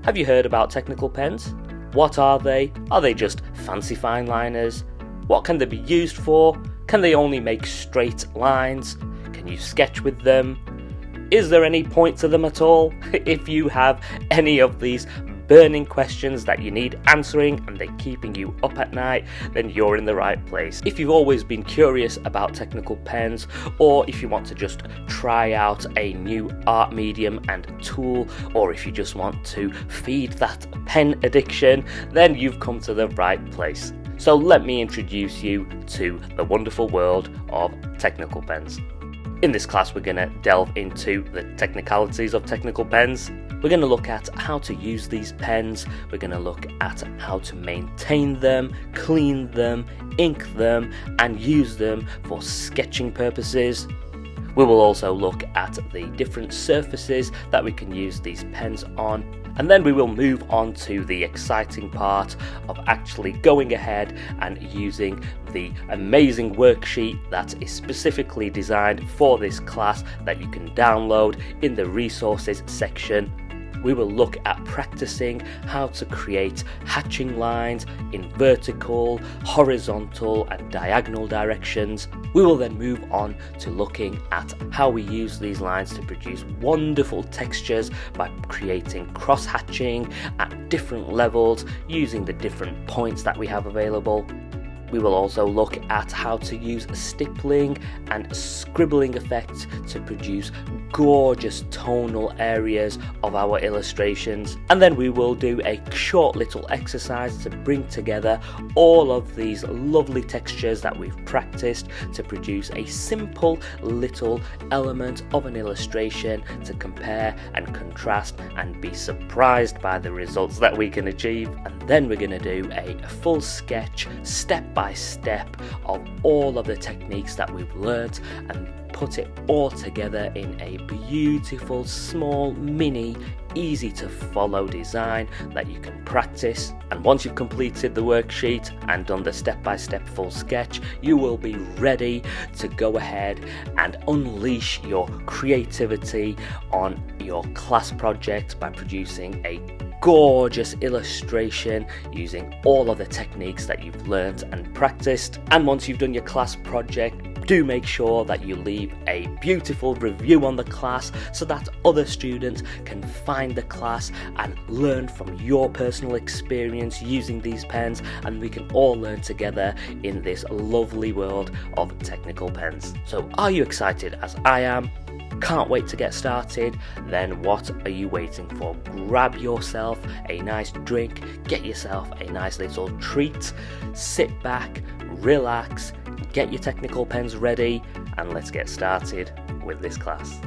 Have you heard about technical pens? What are they? Are they just fancy fine liners? What can they be used for? Can they only make straight lines? Can you sketch with them? Is there any point to them at all? If you have any of these burning questions that you need answering and they're keeping you up at night, then you're in the right place. If you've always been curious about technical pens, or if you want to just try out a new art medium and tool, or if you just want to feed that pen addiction, then you've come to the right place. So let me introduce you to the wonderful world of technical pens. In this class, we're going to delve into the technicalities of technical pens. We're going to look at how to use these pens. We're going to look at how to maintain them, clean them, ink them, and use them for sketching purposes. We will also look at the different surfaces that we can use these pens on. And then we will move on to the exciting part of actually going ahead and using the amazing worksheet that is specifically designed for this class that you can download in the resources section. We will look at practicing how to create hatching lines in vertical, horizontal and diagonal directions. We will then move on to looking at how we use these lines to produce wonderful textures by creating cross-hatching at different levels using the different points that we have available. We will also look at how to use stippling and scribbling effects to produce gorgeous tonal areas of our illustrations. And then we will do a short little exercise to bring together all of these lovely textures that we've practiced to produce a simple little element of an illustration to compare and contrast and be surprised by the results that we can achieve. And then we're going to do a full sketch step by step of all of the techniques that we've learnt and put it all together in a beautiful, small, mini, easy to follow design that you can practice. And once you've completed the worksheet and done the step-by-step full sketch, you will be ready to go ahead and unleash your creativity on your class project by producing a gorgeous illustration using all of the techniques that you've learnt and practiced. And once you've done your class project, do make sure that you leave a beautiful review on the class so that other students can find the class and learn from your personal experience using these pens, and we can all learn together in this lovely world of technical pens. So are you excited as I am? Can't wait to get started? Then what are you waiting for? Grab yourself a nice drink, get yourself a nice little treat, sit back, relax, get your technical pens ready, and let's get started with this class.